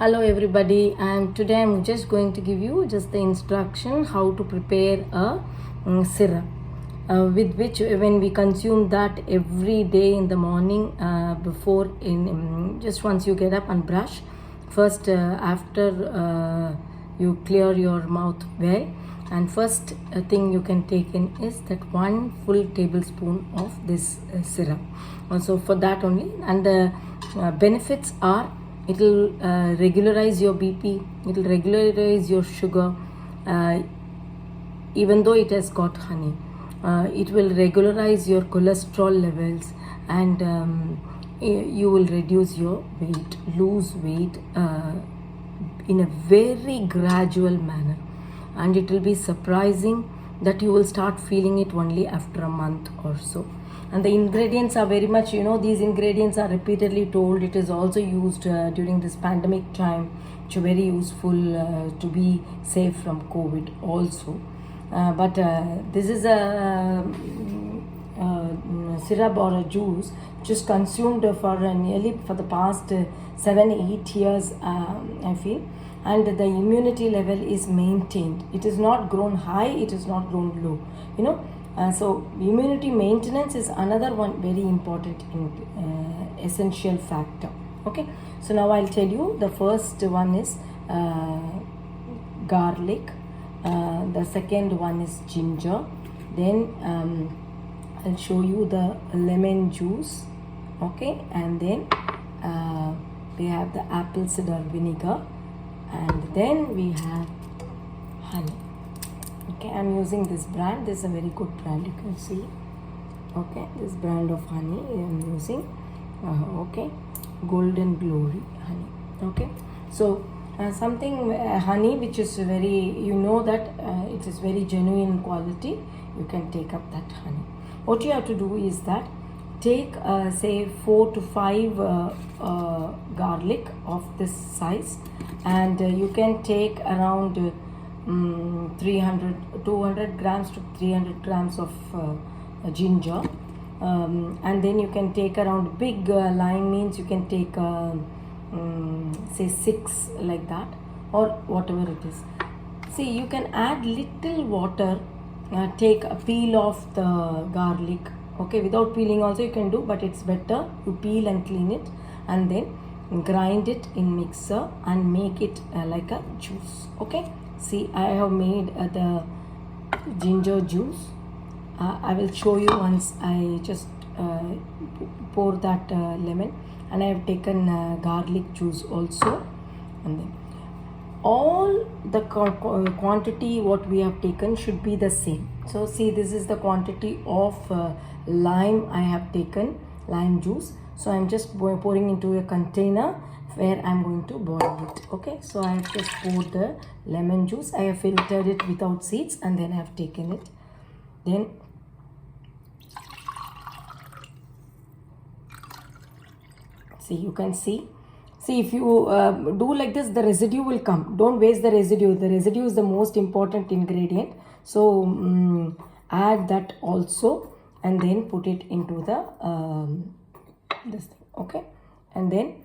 Hello everybody, and today I'm just going to give you just the instruction how to prepare a syrup with which when we consume that every day in the morning before just once you get up and brush first after you clear your mouth well, and first thing you can take in is that 1 full tablespoon of this syrup. Also for that only, and the benefits are it will regularize your BP, it will regularize your sugar, even though it has got honey. It will regularize your cholesterol levels, and you will reduce your weight, lose weight in a very gradual manner, and it will be surprising that you will start feeling it only after a month or so. And the ingredients are very much, these ingredients are repeatedly told. It is also used during this pandemic time, which are very useful to be safe from COVID also. But this is a syrup or a juice just consumed for nearly for the past 7-8 years, I feel, and the immunity level is maintained. It is not grown high, it is not grown low, so immunity maintenance is another one very important essential factor. Okay, so now I'll tell you. The first one is garlic, the second one is ginger, then I'll show you the lemon juice. Okay, and then we have the apple cider vinegar, and then we have honey. Okay, I'm using this brand. This is a very good brand, you can see. Okay, this brand of honey I'm using. Okay, Golden Glory honey. Okay, so something honey which is very, that it is very genuine quality. You can take up that honey. What you have to do is that take say 4 to 5 garlic of this size, and you can take around 200 grams to 300 grams of ginger, and then you can take around big lime means you can take say 6 like that, or whatever it is. See, you can add little water, take a peel off the garlic. Okay, without peeling also you can do, but it's better you peel and clean it, and then grind it in mixer and make it like a juice. Okay, see, I have made the ginger juice. I will show you once I just pour that lemon, and I have taken garlic juice also, and then all the quantity what we have taken should be the same. So see, this is the quantity of lime I have taken, lime juice. So I'm just pouring into a container where I'm going to boil it. Okay, so I have just poured the lemon juice. I have filtered it without seeds, and then I have taken it. Then see, you can see if you do like this, the residue will come. Don't waste the residue. The residue is the most important ingredient. So add that also, and then put it into the this thing. Okay, and then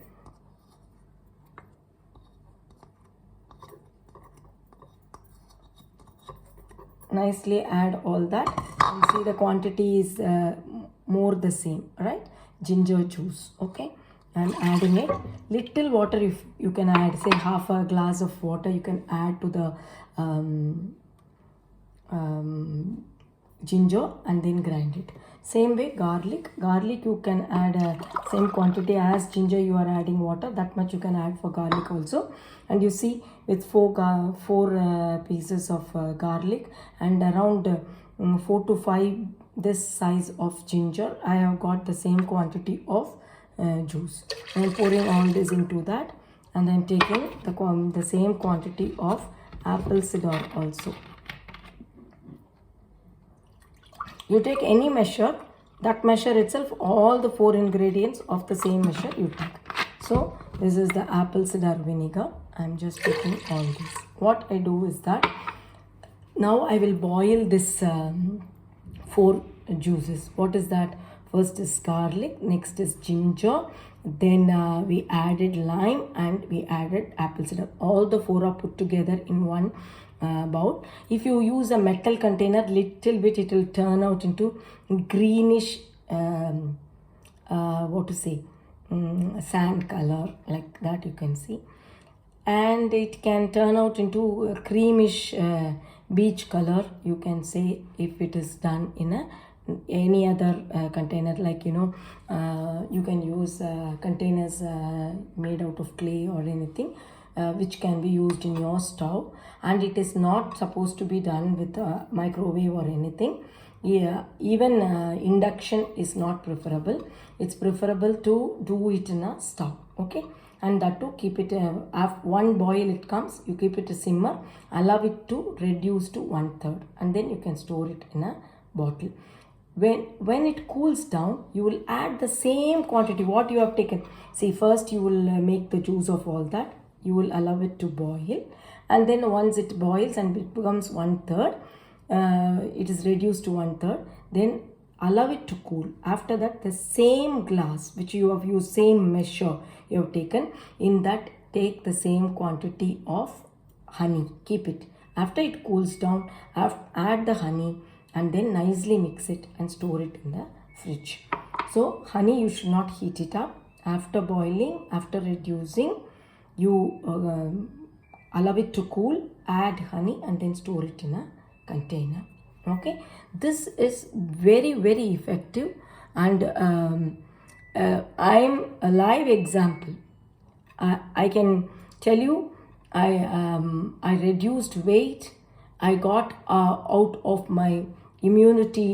nicely add all that, and see the quantity is more the same, right? Ginger juice. Okay, I'm adding it. Little water, if you can add, say half a glass of water you can add to the ginger, and then grind it. Same way garlic you can add same quantity as ginger you are adding water, that much you can add for garlic also. And you see, with 4 pieces of garlic and around 4 to 5 this size of ginger, I have got the same quantity of juice. I am pouring all this into that, and I am taking the same quantity of apple cider also. You take any measure, that measure itself, all the 4 ingredients of the same measure you take. So this is the apple cider vinegar. I'm just taking all this. What I do is that now I will boil this 4 juices. What is that? First is garlic, next is ginger, then we added lime and we added apple cider. All the four are put together in one bowl. If you use a metal container, little bit it will turn out into greenish sand color, like that you can see, and it can turn out into a creamish beach color, you can say, if it is done in any other container, like you can use containers made out of clay or anything, which can be used in your stove, and it is not supposed to be done with a microwave or anything. Yeah, even induction is not preferable. It's preferable to do it in a stove, okay? And that to keep it after one boil it comes, you keep it a simmer, allow it to reduce to 1/3, and then you can store it in a bottle. When it cools down, you will add the same quantity what you have taken. See, first you will make the juice of all that, you will allow it to boil, and then once it boils and it becomes 1/3, it is reduced to 1/3, then allow it to cool. After that, the same glass which you have used, same measure you have taken, in that take the same quantity of honey, keep it. After it cools down, add the honey and then nicely mix it and store it in the fridge. So honey, you should not heat it up. After boiling, after reducing, you allow it to cool, add honey and then store it in a container. Okay, this is very effective, and I'm a live example. I can tell you, I reduced weight. I got out of my immunity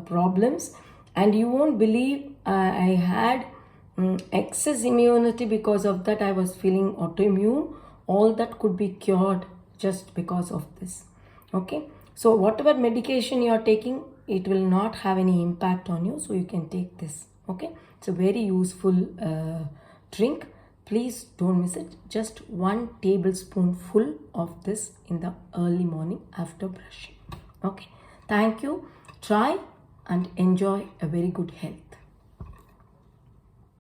problems, and you won't believe I had excess immunity. Because of that, I was feeling autoimmune. All that could be cured just because of this. Okay, so whatever medication you are taking, it will not have any impact on you, so you can take this. Okay, it's a very useful drink. Please don't miss it. Just 1 tablespoonful of this in the early morning after brushing. Okay, thank you. Try and enjoy a very good health.